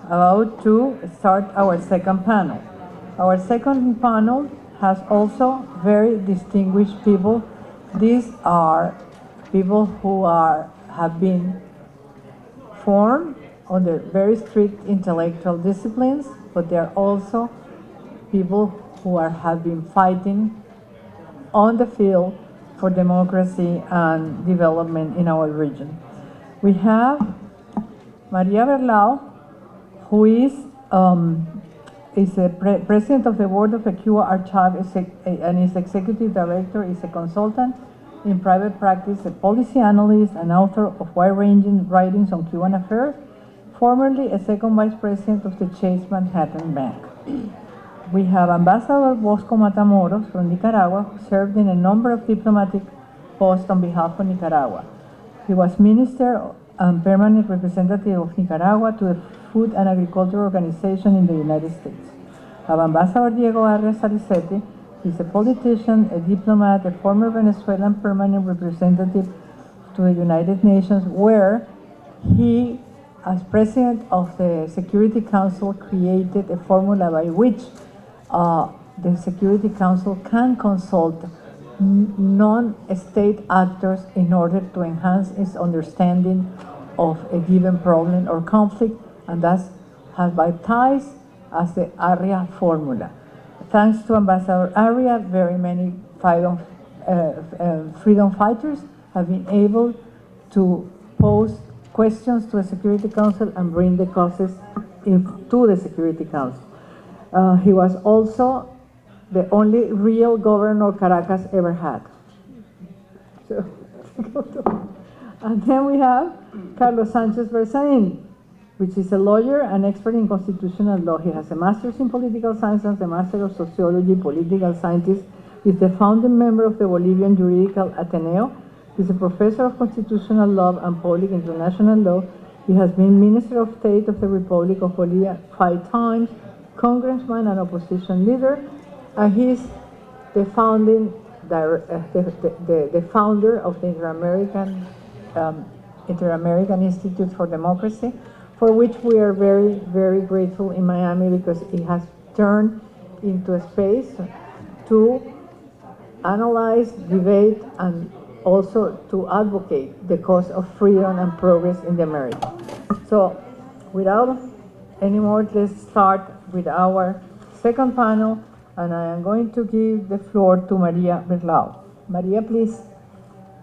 about to start our second panel. Our second panel has also very distinguished people. These are people who have been formed under very strict intellectual disciplines, but they are also people who have been fighting on the field for democracy and development in our region. We have Maria Werlau, who is the president of the board of the Cuba Archive and is executive director, is a consultant in private practice, a policy analyst, and author of wide-ranging writings on Cuban affairs, formerly a second vice president of the Chase Manhattan Bank. We have Ambassador Bosco Matamoros from Nicaragua, who served in a number of diplomatic posts on behalf of Nicaragua. He was minister and permanent representative of Nicaragua to the Food and Agriculture Organization in the United States. We have Ambassador Diego Arias Salicetti. He's a politician, a diplomat, a former Venezuelan permanent representative to the United Nations, where he, as president of the Security Council, created a formula by which the Security Council can consult non-state actors in order to enhance its understanding of a given problem or conflict, and thus has baptized as the ARIA formula. Thanks to Ambassador Aria, very many freedom fighters have been able to pose questions to the Security Council and bring the causes to the Security Council. He was also the only real governor Caracas ever had. So, and then we have Carlos Sanchez Berzain, which is a lawyer and expert in constitutional law. He has a master's in political science and a master of sociology, political scientist. He's the founding member of the Bolivian Juridical Ateneo. He's a professor of constitutional law and public international law. He has been Minister of State of the Republic of Bolivia 5 times, congressman and opposition leader, and he's the founder of the Interamerican Institute for Democracy, for which we are very, very grateful in Miami, because it has turned into a space to analyze, debate, and also to advocate the cause of freedom and progress in the Americas. So, without any more, let's start with our second panel, and I am going to give the floor to Maria Werlau. Maria, please.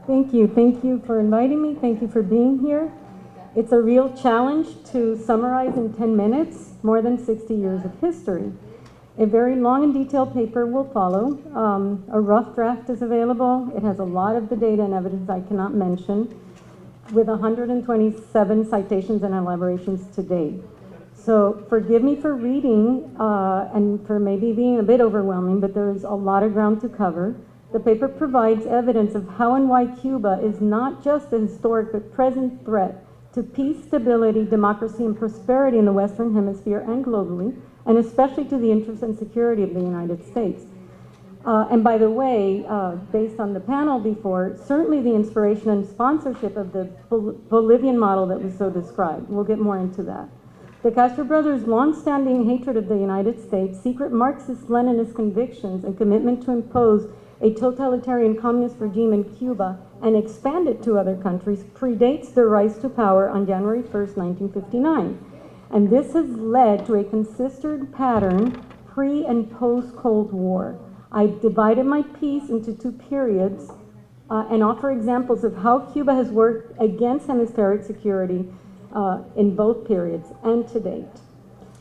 Thank you. Thank you for inviting me. Thank you for being here. It's a real challenge to summarize in 10 minutes more than 60 years of history. A very long and detailed paper will follow. A rough draft is available. It has a lot of the data and evidence I cannot mention, with 127 citations and elaborations to date. So forgive me for reading and for maybe being a bit overwhelming, but there is a lot of ground to cover. The paper provides evidence of how and why Cuba is not just a historic but present threat to peace, stability, democracy, and prosperity in the Western Hemisphere and globally, and especially to the interests and security of the United States. And by the way, based on the panel before, certainly the inspiration and sponsorship of the Bolivian model that was so described. We'll get more into that. The Castro brothers' long-standing hatred of the United States, secret Marxist-Leninist convictions, and commitment to impose a totalitarian communist regime in Cuba and expand it to other countries predates their rise to power on January 1st, 1959. And this has led to a consistent pattern pre- and post-Cold War. I divided my piece into 2 periods and offer examples of how Cuba has worked against hemispheric security in both periods and to date.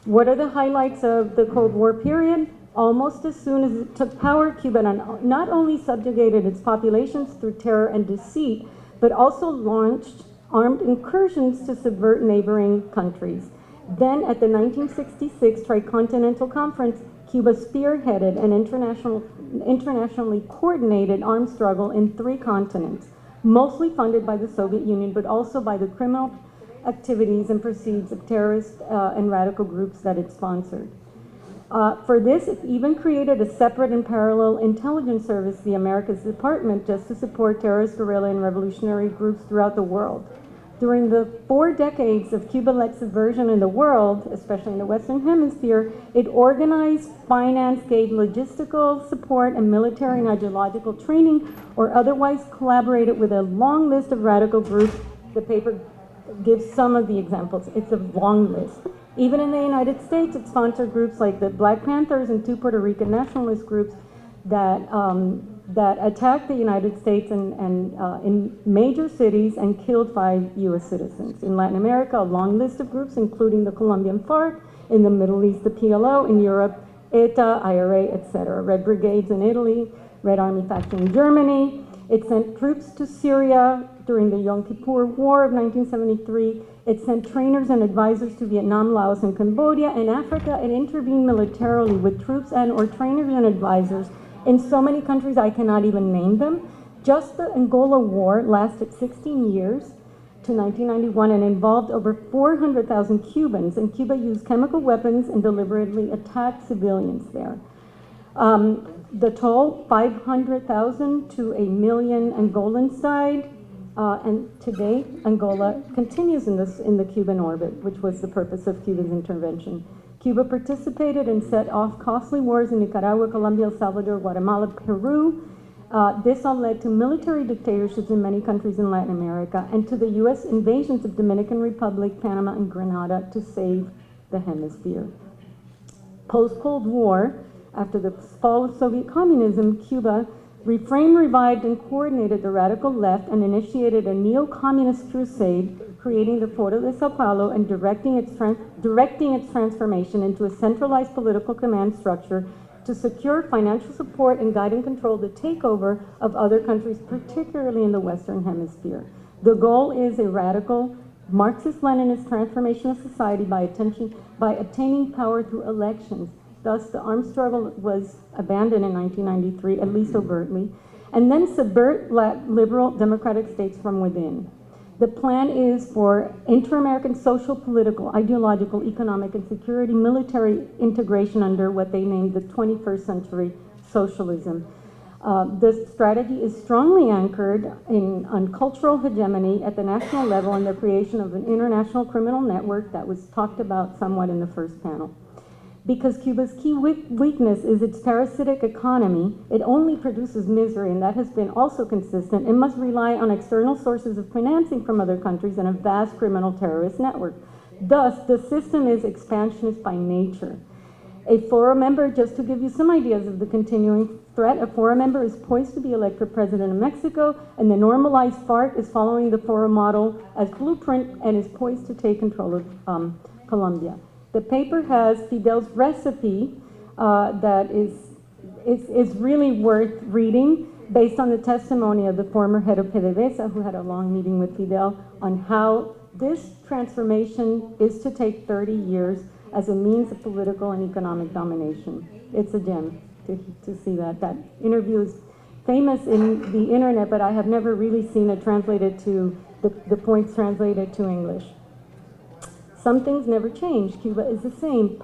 What are the highlights of the Cold War period? Almost as soon as it took power, Cuba not only subjugated its populations through terror and deceit, but also launched armed incursions to subvert neighboring countries. Then at the 1966 Tricontinental Conference, Cuba spearheaded an internationally coordinated armed struggle in 3 continents, mostly funded by the Soviet Union, but also by the criminal activities and proceeds of terrorist and radical groups that it sponsored. For this, it even created a separate and parallel intelligence service, the Americas Department, just to support terrorist, guerrilla, and revolutionary groups throughout the world. During the 4 decades of Cuba-led subversion in the world, especially in the Western Hemisphere, it organized, financed, gave logistical support and military and ideological training, or otherwise collaborated with a long list of radical groups. The paper gives some of the examples. It's a long list. Even in the United States, it sponsored groups like the Black Panthers and 2 Puerto Rican nationalist groups that attacked the United States in major cities and killed 5 U.S. citizens. In Latin America, a long list of groups, including the Colombian FARC, in the Middle East, the PLO, in Europe, ETA, IRA, etc. Red Brigades in Italy, Red Army faction in Germany. It sent troops to Syria during the Yom Kippur War of 1973. It sent trainers and advisors to Vietnam, Laos, and Cambodia. In Africa, it intervened militarily with troops or trainers and advisors in so many countries I cannot even name them. Just the Angola War lasted 16 years to 1991 and involved over 400,000 Cubans, and Cuba used chemical weapons and deliberately attacked civilians there. The toll, 500,000 to 1 million Angolans died, and today Angola continues in the Cuban orbit, which was the purpose of Cuba's intervention. Cuba participated and set off costly wars in Nicaragua, Colombia, El Salvador, Guatemala, Peru. This all led to military dictatorships in many countries in Latin America and to the U.S. invasions of Dominican Republic, Panama, and Grenada to save the hemisphere. Post-Cold War, after the fall of Soviet communism, Cuba reframed, revived, and coordinated the radical left and initiated a neo-communist crusade, creating the Foro de Sao Paulo and directing its transformation into a centralized political command structure to secure financial support and guide and control the takeover of other countries, particularly in the Western Hemisphere. The goal is a radical Marxist-Leninist transformation of society by obtaining power through elections. Thus, the armed struggle was abandoned in 1993, at least overtly, and then subvert liberal democratic states from within. The plan is for inter-American social, political, ideological, economic, and security military integration under what they named the 21st century socialism. The strategy is strongly anchored on cultural hegemony at the national level and the creation of an international criminal network that was talked about somewhat in the first panel. Because Cuba's key weakness is its parasitic economy, it only produces misery, and that has been also consistent. It must rely on external sources of financing from other countries and a vast criminal terrorist network. Thus, the system is expansionist by nature. A FORA member, just to give you some ideas of the continuing threat, a FORA member is poised to be elected president of Mexico, and the normalized FARC is following the FORA model as blueprint and is poised to take control of Colombia. The paper has Fidel's recipe that is really worth reading, based on the testimony of the former head of PDVSA, who had a long meeting with Fidel, on how this transformation is to take 30 years as a means of political and economic domination. It's a gem to see that. That interview is famous in the internet, but I have never really seen it translated to, the points translated to English. Some things never change. Cuba is the same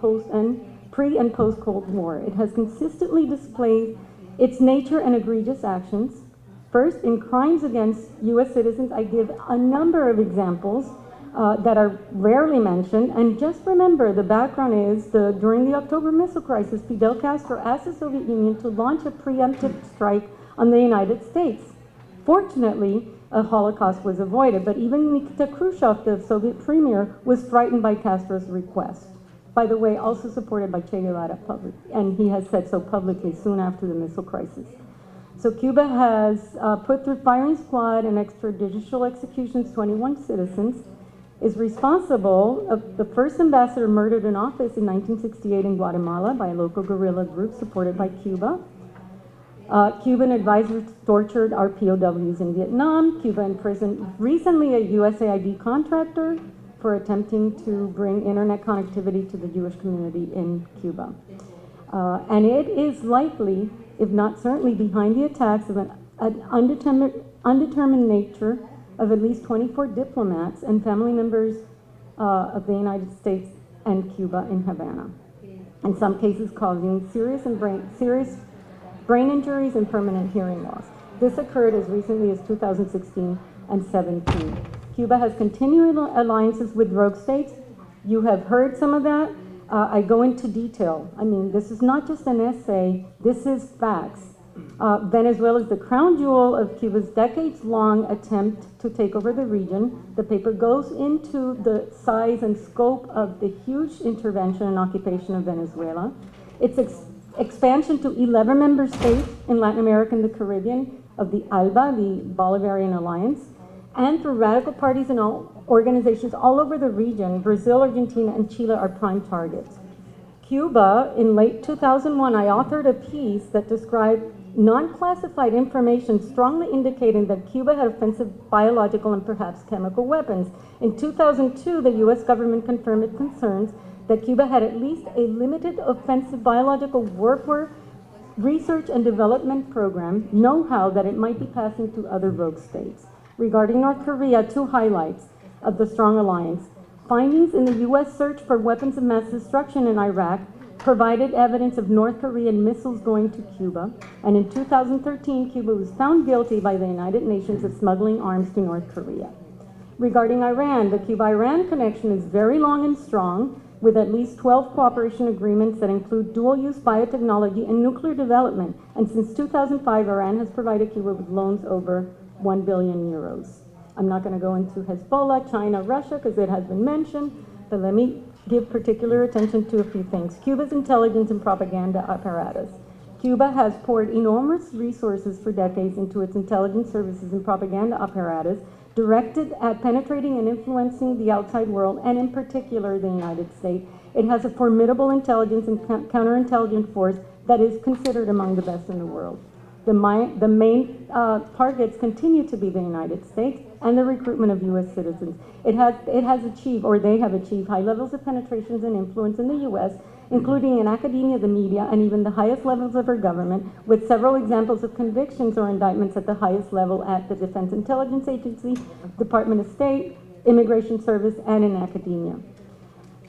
pre and post Cold War. It has consistently displayed its nature and egregious actions. First, in crimes against U.S. citizens, I give a number of examples that are rarely mentioned. And just remember, the background is during the October missile crisis, Fidel Castro asked the Soviet Union to launch a preemptive strike on the United States. Fortunately, a Holocaust was avoided, but even Nikita Khrushchev, the Soviet premier, was frightened by Castro's request. By the way, also supported by Che Guevara, and he has said so publicly soon after the missile crisis. So Cuba has put through firing squad and extrajudicial executions 21 citizens, is responsible of the first ambassador murdered in office in 1968 in Guatemala by a local guerrilla group supported by Cuba. Cuban advisors tortured our POWs in Vietnam. Cuba imprisoned recently a USAID contractor for attempting to bring internet connectivity to the Jewish community in Cuba. And it is likely, if not certainly, behind the attacks of an undetermined nature of at least 24 diplomats and family members of the United States and Cuba in Havana. In some cases causing serious brain injuries and permanent hearing loss. This occurred as recently as 2016 and 17. Cuba has continuing alliances with rogue states. You have heard some of that. I go into detail. I mean, this is not just an essay, this is facts. Venezuela is the crown jewel of Cuba's decades-long attempt to take over the region. The paper goes into the size and scope of the huge intervention and occupation of Venezuela. Its expansion to 11 member states in Latin America and the Caribbean of the ALBA, the Bolivarian Alliance, and through radical parties and organizations all over the region. Brazil, Argentina, and Chile are prime targets. Cuba, in late 2001, I authored a piece that described non-classified information strongly indicating that Cuba had offensive biological and perhaps chemical weapons. In 2002, the U.S. government confirmed its concerns that Cuba had at least a limited offensive biological warfare research and development program, know-how that it might be passing to other rogue states. Regarding North Korea, 2 highlights of the strong alliance. Findings in the U.S. search for weapons of mass destruction in Iraq provided evidence of North Korean missiles going to Cuba, and in 2013, Cuba was found guilty by the United Nations of smuggling arms to North Korea. Regarding Iran, the Cuba-Iran connection is very long and strong, with at least 12 cooperation agreements that include dual-use biotechnology and nuclear development, and since 2005, Iran has provided Cuba with loans over 1 billion euros. I'm not going to go into Hezbollah, China, Russia, because it has been mentioned, but let me give particular attention to a few things. Cuba's intelligence and propaganda apparatus. Cuba has poured enormous resources for decades into its intelligence services and propaganda apparatus, directed at penetrating and influencing the outside world, and in particular the United States. It has a formidable intelligence and counterintelligence force that is considered among the best in the world. The main targets continue to be the United States and the recruitment of U.S. citizens. It has achieved, or they have achieved, high levels of penetrations and influence in the U.S., including in academia, the media, and even the highest levels of our government, with several examples of convictions or indictments at the highest level at the Defense Intelligence Agency, Department of State, Immigration Service, and in academia.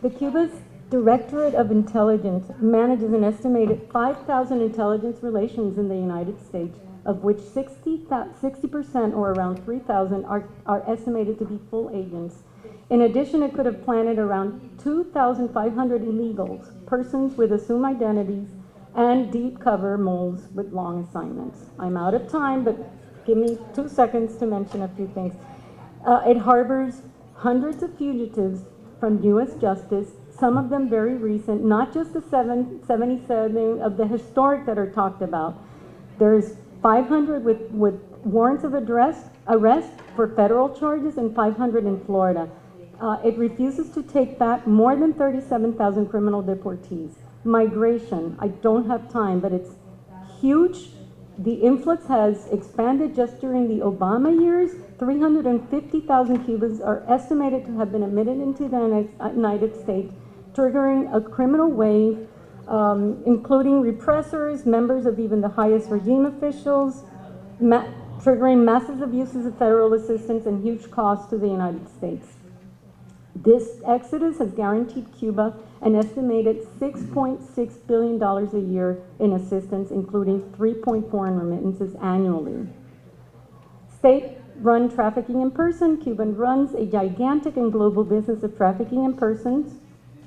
The Cuba's Directorate of Intelligence manages an estimated 5,000 intelligence relations in the United States, of which 60% or around 3,000 are estimated to be full agents. In addition, it could have planted around 2,500 illegals, persons with assumed identities, and deep cover moles with long assignments. I'm out of time, but give me 2 seconds to mention a few things. It harbors hundreds of fugitives from U.S. justice, some of them very recent, not just the 77 of the historic that are talked about. There's 500 with warrants of arrest for federal charges and 500 in Florida. It refuses to take back more than 37,000 criminal deportees. Migration, I don't have time, but it's huge. The influx has expanded just during the Obama years. 350,000 Cubans are estimated to have been admitted into the United States, triggering a criminal wave, including repressors, members of even the highest regime officials, triggering massive abuses of federal assistance and huge costs to the United States. This exodus has guaranteed Cuba an estimated $6.6 billion a year in assistance, including 3.4 in remittances annually. State-run trafficking in person. Cuba runs a gigantic and global business of trafficking in persons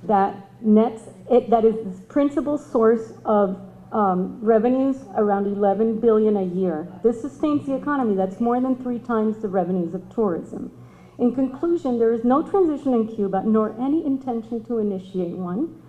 that is its principal source of revenues, around 11 billion a year. This sustains the economy. That's more than 3 times the revenues of tourism. In conclusion, there is no transition in Cuba, nor any intention to initiate one.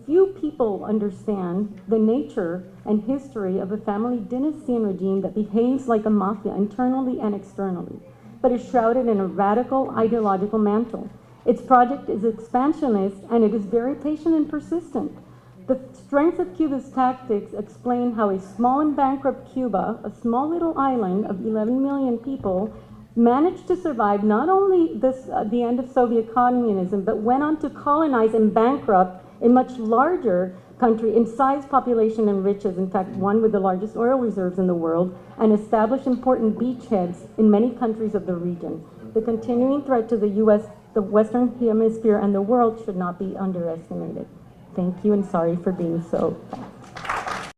Few people understand the nature and history of a family dynasty and regime that behaves like a mafia internally and externally, but is shrouded in a radical ideological mantle. Its project is expansionist, and it is very patient and persistent. The strength of Cuba's tactics explain how a small and bankrupt Cuba, a small little island of 11 million people, managed to survive not only the end of Soviet communism, but went on to colonize and bankrupt a much larger country in size, population, and riches, in fact, one with the largest oil reserves in the world, and establish important beachheads in many countries of the region. The continuing threat to the U.S., the Western Hemisphere, and the world should not be underestimated. Thank you, and sorry for being so fast.